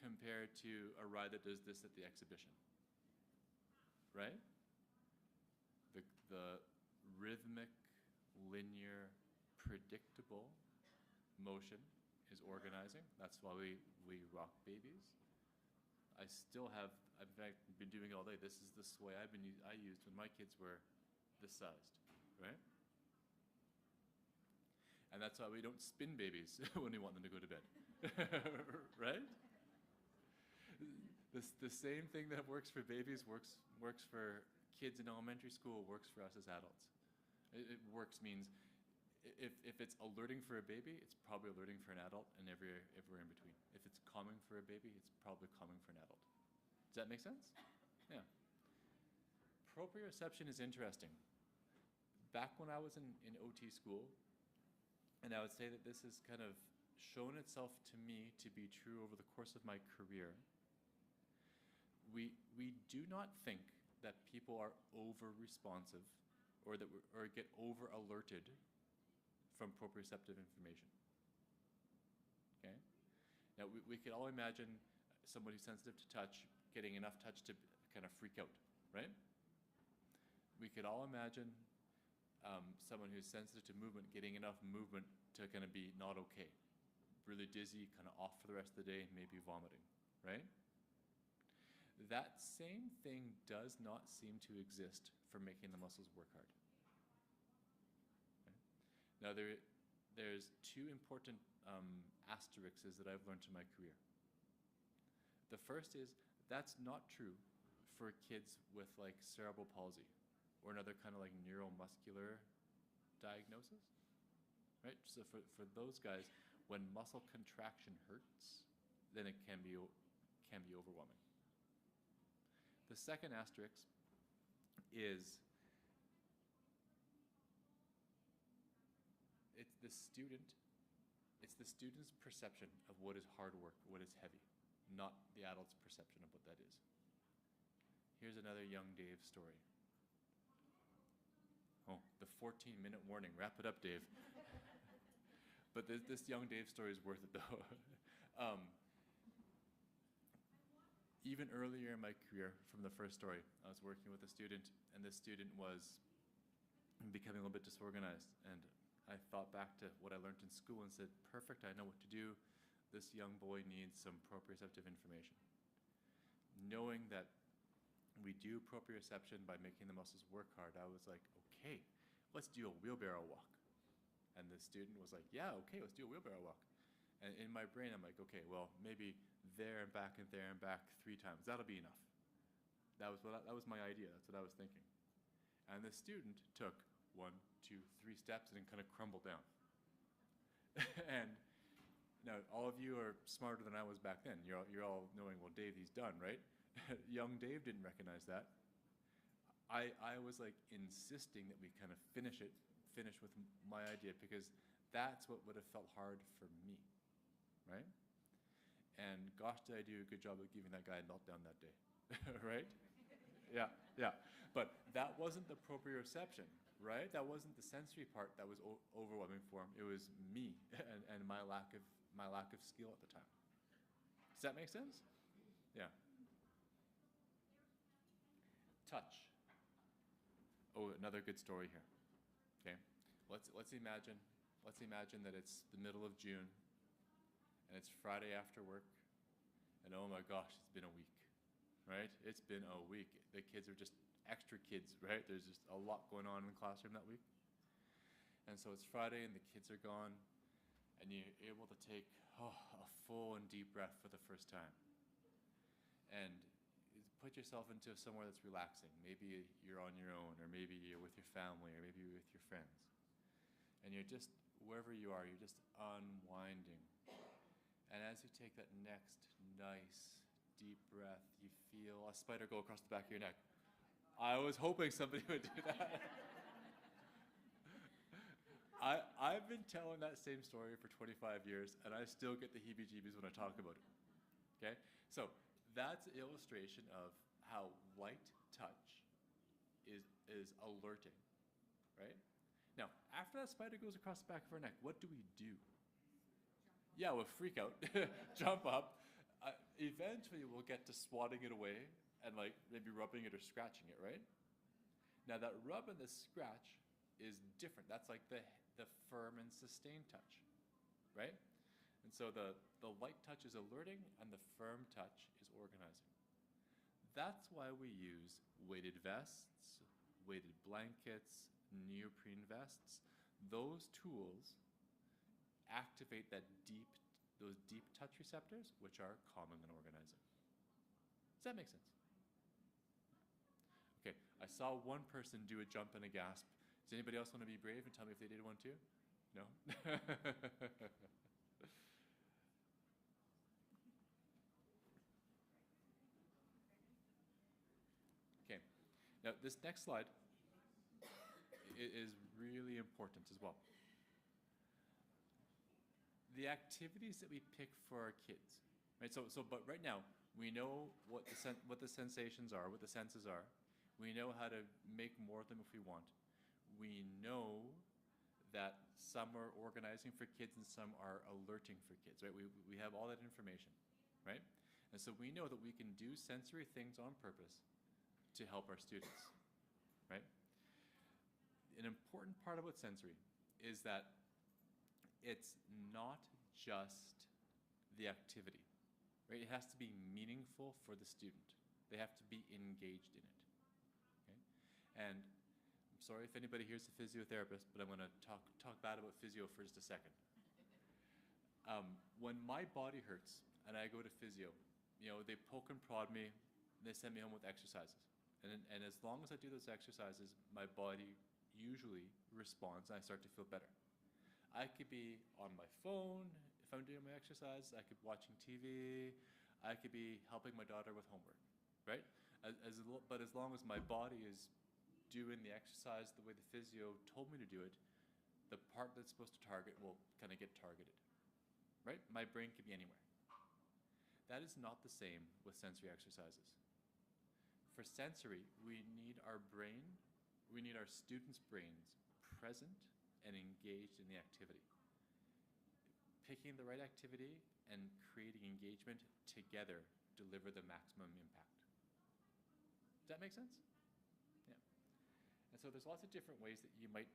S4: compared to a ride that does this at the exhibition, right? The rhythmic, linear, predictable motion is organizing. That's why we rock babies. I still have, in fact, been doing it all day. This is the sway I used when my kids were this sized, right? And that's why we don't spin babies when we want them to go to bed, right? The same thing that works for babies works for kids in elementary school, works for us as adults. It works means if it's alerting for a baby, it's probably alerting for an adult and everywhere in between. If it's calming for a baby, it's probably calming for an adult. Does that make sense? Yeah. Proprioception is interesting. Back when I was in OT school, and I would say that this has kind of shown itself to me to be true over the course of my career, we do not think that people are over-responsive or get over-alerted from proprioceptive information. Okay? Now, we could all imagine somebody who's sensitive to touch getting enough touch to kind of freak out, right? We could all imagine someone who's sensitive to movement getting enough movement to kind of be not okay, really dizzy, kind of off for the rest of the day, maybe vomiting, right? That same thing does not seem to exist for making the muscles work hard. Okay? Now, there's 2 important asterisks that I've learned in my career. The first is that's not true for kids with like cerebral palsy or another kind of like neuromuscular diagnosis, right? So for those guys, when muscle contraction hurts, then it can be overwhelming. The second asterisk is it's the student's perception of what is hard work, what is heavy, not the adult's perception of what that is. Here's another young Dave story. Oh, the 14-minute warning. Wrap it up, Dave. But this young Dave story is worth it, though. Even earlier in my career, from the first story, I was working with a student, and this student was becoming a little bit disorganized. And I thought back to what I learned in school and said, perfect, I know what to do. This young boy needs some proprioceptive information. Knowing that we do proprioception by making the muscles work hard, I was like, okay, let's do a wheelbarrow walk. And the student was like, yeah, okay, let's do a wheelbarrow walk. And in my brain, I'm like, okay, well, maybe there and back and there and back 3 times. That'll be enough. That was my idea. That's what I was thinking. And the student took 1, 2, 3 steps and then kind of crumbled down. And now all of you are smarter than I was back then. You're all knowing, well, Dave, he's done, right? Young Dave didn't recognize that. I was like insisting that we kind of finish with my idea, because that's what would have felt hard for me, right? And gosh, did I do a good job of giving that guy a meltdown that day, right? Yeah. But that wasn't the proprioception, right? That wasn't the sensory part that was overwhelming for him. It was me and my lack of skill at the time. Does that make sense? Yeah. Touch. Oh, another good story here. Okay, let's imagine that it's the middle of June, and it's Friday after work, and oh my gosh, it's been a week, right? It's been a week. The kids are just extra kids, right? There's just a lot going on in the classroom that week, and so it's Friday, and the kids are gone, and you're able to take a full and deep breath for the first time, and put yourself into somewhere that's relaxing. Maybe you're on your own, or maybe you're with your family, or maybe you're with your friends. And you're just, wherever you are, you're just unwinding. And as you take that next nice, deep breath, you feel a spider go across the back of your neck. I was hoping somebody would do that. I've been telling that same story for 25 years, and I still get the heebie-jeebies when I talk about it. Okay? So, that's an illustration of how light touch is alerting, right? Now, after that spider goes across the back of our neck, what do we do? Yeah, we'll freak out, jump up. Eventually, we'll get to swatting it away and like maybe rubbing it or scratching it, right? Now, that rub and the scratch is different. That's like the firm and sustained touch, right? And so the light touch is alerting, and the firm touch is organizing. That's why we use weighted vests, weighted blankets, neoprene vests. Those tools activate those deep touch receptors, which are calming and organizing. Does that make sense? Okay, I saw one person do a jump and a gasp. Does anybody else want to be brave and tell me if they did one too? No? Okay, now this next slide is really important as well. The activities that we pick for our kids, right? But right now we know what the sensations are, what the senses are. We know how to make more of them if we want. We know that some are organizing for kids and some are alerting for kids, right? We have all that information, right? And so we know that we can do sensory things on purpose to help our students, right? An important part about sensory is that it's not just the activity, right? It has to be meaningful for the student. They have to be engaged in it, okay? And I'm sorry if anybody here's a physiotherapist, but I'm going to talk bad about physio for just a second. When my body hurts and I go to physio, they poke and prod me, and they send me home with exercises. And as long as I do those exercises, my body usually responds and I start to feel better. I could be on my phone if I'm doing my exercise. I could be watching TV. I could be helping my daughter with homework, right? But as long as my body is doing the exercise the way the physio told me to do it, the part that's supposed to target will kind of get targeted, right? My brain could be anywhere. That is not the same with sensory exercises. For sensory, we need our students' brains present and engaged in the activity. Picking the right activity and creating engagement together deliver the maximum impact. Does that make sense? Yeah. And so there's lots of different ways that you might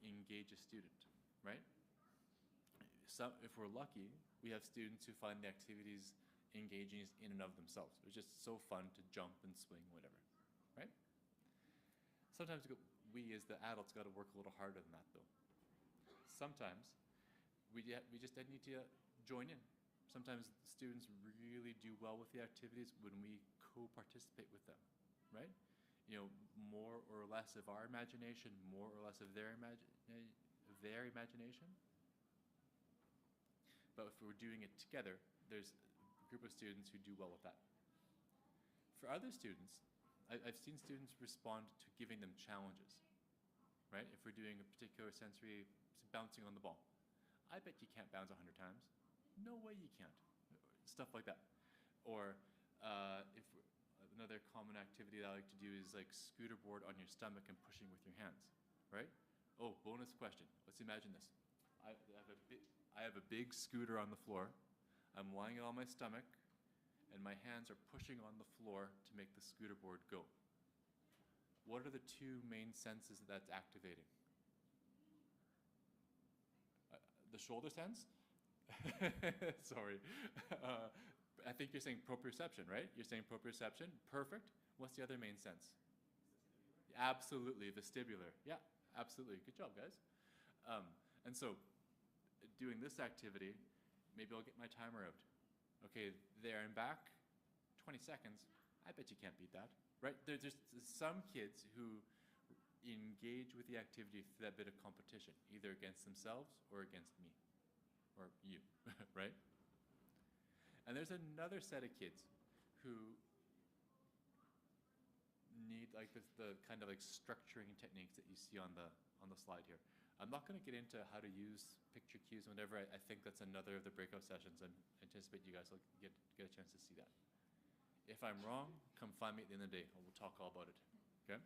S4: engage a student, right? If we're lucky, we have students who find the activities engaging in and of themselves. It's just so fun to jump and swing, whatever, right? Sometimes we as the adults got to work a little harder than that, though. sometimes we just need to join in. Sometimes students really do well with the activities when we co-participate with them, right? You know, more or less of our imagination, more or less of their imagination. But if we're doing it together, there's a group of students who do well with that. For other students, I've seen students respond to giving them challenges, right? If we're doing a particular sensory bouncing on the ball, I bet you can't bounce 100 times. No way you can't. Stuff like that. Or if another common activity that I like to do is like scooter board on your stomach and pushing with your hands, right? Oh, bonus question. Let's imagine this. I have a big scooter on the floor. I'm lying on my stomach, and my hands are pushing on the floor to make the scooter board go. What are the two main senses that's activating? The shoulder sense? Sorry. I think you're saying proprioception, right? You're saying proprioception. Perfect. What's the other main sense? Absolutely, vestibular. Yeah, absolutely. Good job, guys. And so, doing this activity, maybe I'll get my timer out. Okay, there and back, 20 seconds. I bet you can't beat that, right? There's just some kids who engage with the activity for that bit of competition, either against themselves or against me, or you, right? And there's another set of kids who need like the kind of like structuring techniques that you see on the slide here. I'm not going to get into how to use picture cues and whatever. I think that's another of the breakout sessions, and anticipate you guys will get a chance to see that. If I'm wrong, come find me at the end of the day, and we'll talk all about it. Okay?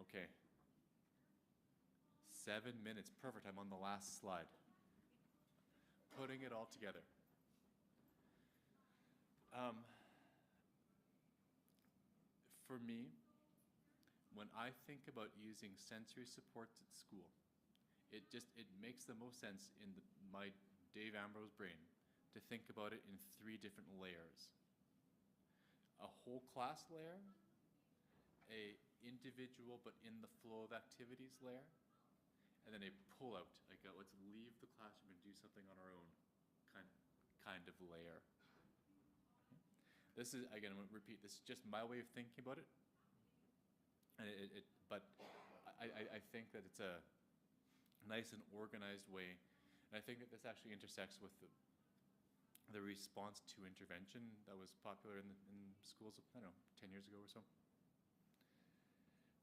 S4: Okay. 7 minutes. Perfect. I'm on the last slide. Putting it all together. For me, when I think about using sensory supports at school, it makes the most sense in my Dave Ambrose brain to think about it in 3 different layers. A whole class layer, a individual but in the flow of activities layer, and then a pull out, like a let's leave the classroom and do something on our own kind of layer. This is, again, I'm going to repeat, this is just my way of thinking about it. And but I think that it's a nice and organized way. And I think that this actually intersects with the response to intervention that was popular in schools, I don't know, 10 years ago or so.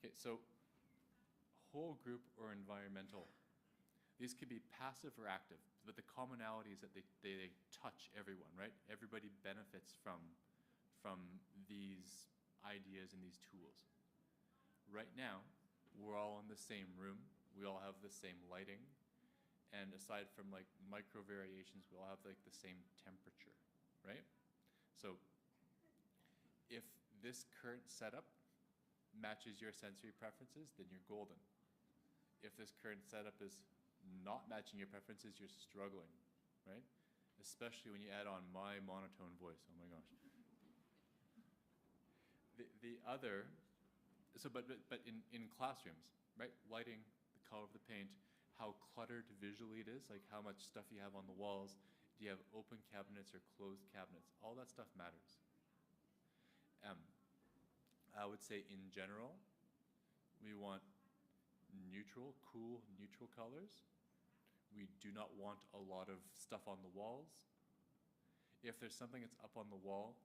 S4: Okay, so whole group or environmental. These could be passive or active, but the commonality is that they touch everyone, right? Everybody benefits from these ideas and these tools. Right now, we're all in the same room. We all have the same lighting. And aside from like micro variations, we all have like the same temperature, right? So if this current setup matches your sensory preferences, then you're golden. If this current setup is not matching your preferences, you're struggling, right? Especially when you add on my monotone voice. Oh my gosh. The other, so but in classrooms, right? Lighting, the color of the paint, how cluttered visually it is, like how much stuff you have on the walls. Do you have open cabinets or closed cabinets? All that stuff matters. I would say in general, we want neutral, cool, neutral colors. We do not want a lot of stuff on the walls. If there's something that's up on the wall,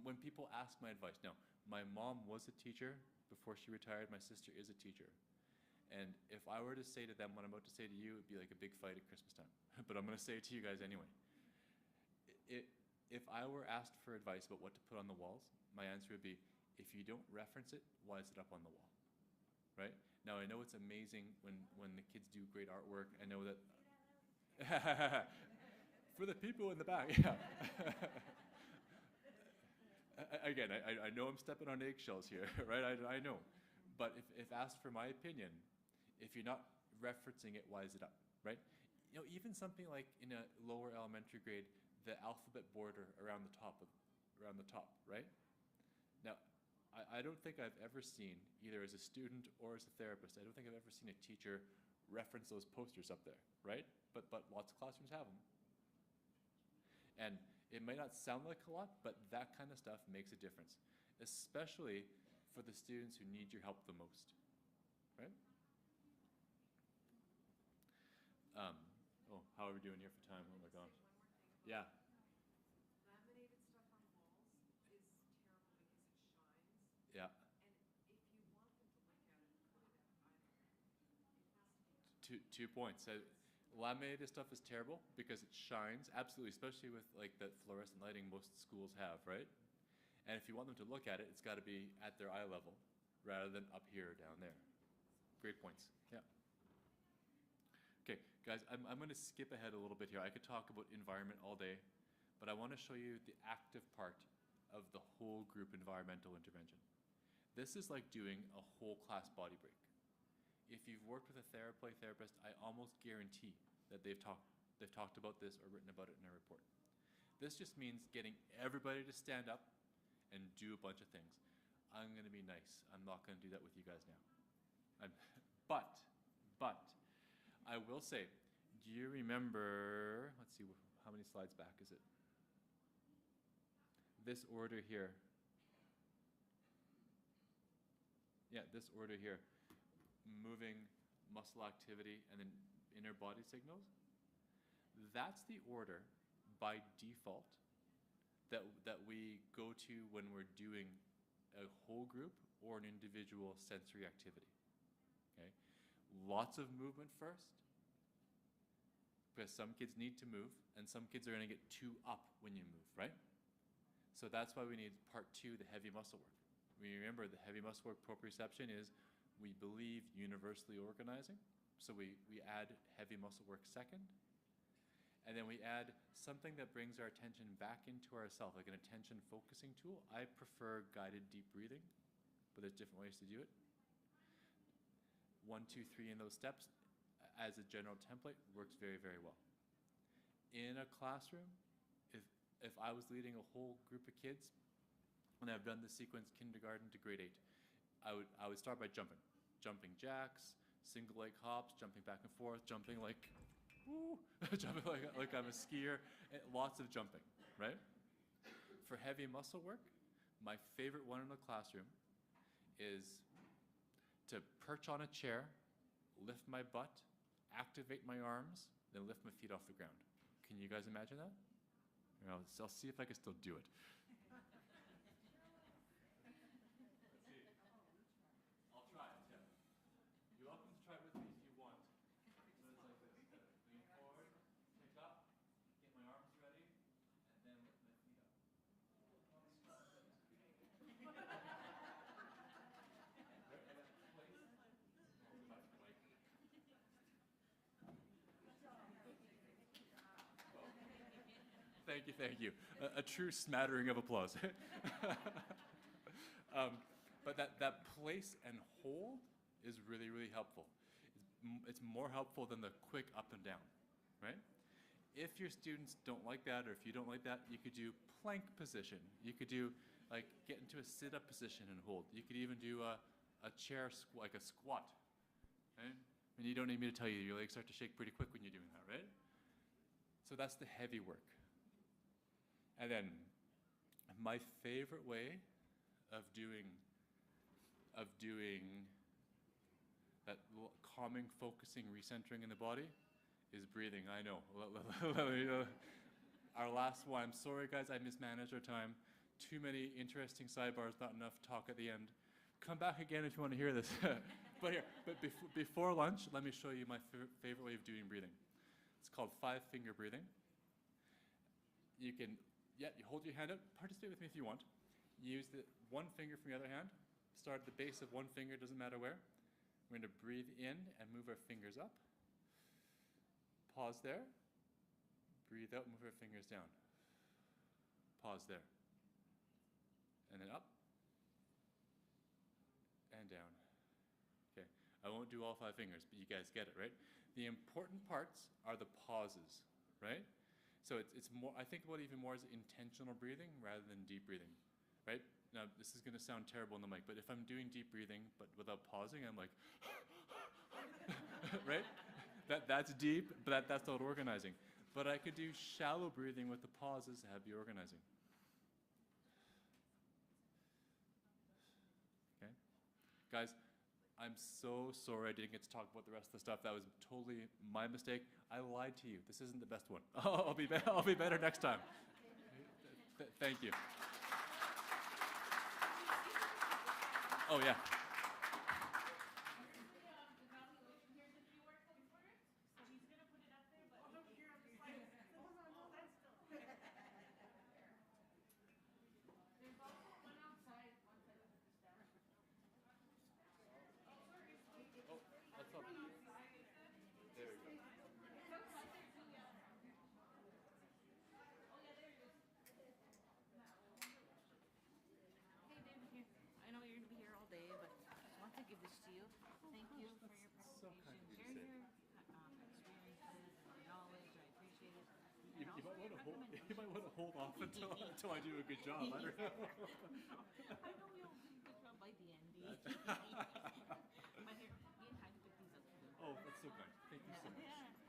S4: when people ask my advice, now, my mom was a teacher before she retired. My sister is a teacher. And if I were to say to them what I'm about to say to you, it'd be like a big fight at Christmas time. But I'm going to say it to you guys anyway. If I were asked for advice about what to put on the walls, my answer would be, if you don't reference it, why is it up on the wall? Right? Now, I know it's amazing when the kids do great artwork. I know that... For the people in the back, yeah. Again, I know I'm stepping on eggshells here, right? I know. But if asked for my opinion, if you're not referencing it, why is it up, right? You know, even something like in a lower elementary grade, the alphabet border around the top, right? Now, I don't think I've ever seen, either as a student or as a therapist, I don't think I've ever seen a teacher reference those posters up there, right? But lots of classrooms have them. And it may not sound like a lot, but that kind of stuff makes a difference, especially for the students who need your help the most, right? Oh, how are we doing here for time? Oh my gosh.
S7: One more thing about
S4: Yeah,
S7: laminated stuff on walls is terrible because it shines.
S4: yeah.
S7: And if you want them to look at it, put it at eye level. It has to be.
S4: Two points. Laminated stuff is terrible because it shines, absolutely, especially with like the fluorescent lighting most schools have, right? And if you want them to look at it, it's got to be at their eye level rather than up here or down there. Great points. Yeah. Okay, guys, I'm going to skip ahead a little bit here. I could talk about environment all day, but I want to show you the active part of the whole group environmental intervention. This is like doing a whole class body break. If you've worked with a therapist, I almost guarantee that they've talked about this or written about it in a report. This just means getting everybody to stand up and do a bunch of things. I'm going to be nice. I'm not going to do that with you guys now. But I will say, do you remember, let's see, how many slides back is it? This order here. Yeah, this order here. Moving, muscle activity, and then inner body signals. That's the order by default that we go to when we're doing a whole group or an individual sensory activity. Okay? Lots of movement first, because some kids need to move, and some kids are going to get too up when you move, right? So that's why we need part 2, the heavy muscle work. Remember, the heavy muscle work proprioception is, we believe, universally organizing. So we add heavy muscle work second. And then we add something that brings our attention back into ourselves, like an attention focusing tool. I prefer guided deep breathing, but there's different ways to do it. 1, 2, 3 in those steps, as a general template, works very, very well. In a classroom, if I was leading a whole group of kids, and I've done the sequence kindergarten to grade 8, I would start by jumping jacks, single leg hops, jumping back and forth, jumping like, woo, jumping like I'm a skier, and lots of jumping, right? For heavy muscle work, my favorite one in the classroom is to perch on a chair, lift my butt, activate my arms, then lift my feet off the ground. Can you guys imagine that? I'll see if I can still do it. Thank you. A true smattering of applause. But that place and hold is really, really helpful. It's more helpful than the quick up and down, right? If your students don't like that, or if you don't like that, you could do plank position. You could do, like, get into a sit-up position and hold. You could even do a chair, like a squat, right? And you don't need me to tell you, your legs start to shake pretty quick when you're doing that, right? So that's the heavy work. And then my favorite way of doing that calming, focusing, recentering in the body is breathing. I know. Our last one. I'm sorry, guys. I mismanaged our time. Too many interesting sidebars. Not enough talk at the end. Come back again if you want to hear this. But before lunch, let me show you my favorite way of doing breathing. It's called 5-finger breathing. You can. Yeah, you hold your hand up. Participate with me if you want. Use the one finger from the other hand. Start at the base of one finger, doesn't matter where. We're going to breathe in and move our fingers up. Pause there. Breathe out, move our fingers down. Pause there. And then up. And down. Okay, I won't do all 5 fingers, but you guys get it, right? The important parts are the pauses, right? So it's more, I think about it even more as intentional breathing rather than deep breathing, right? now this is gonna sound terrible in the mic, but if I'm doing deep breathing, but without pausing, I'm like, right? That's deep, but that's not organizing. But I could do shallow breathing with the pauses to have you organizing. Okay? Guys, I'm so sorry I didn't get to talk about the rest of the stuff. That was totally my mistake. I lied to you. This isn't the best one. I'll be better next time. Thank you. Oh, yeah.
S5: Hey, David, here. I know you're gonna be here all day, but I just want to give this to you. Thank you for your
S4: so kind
S5: presentation.
S4: of you to
S5: Share your experiences and knowledge. I appreciate it.
S4: You
S5: And
S4: might
S5: also your
S4: want to hold off until I do a good job. I don't know.
S5: I know you'll do a good job by the end. But here, Ian had to pick these up too.
S4: Oh, that's so kind. Thank you so much.
S5: Yeah.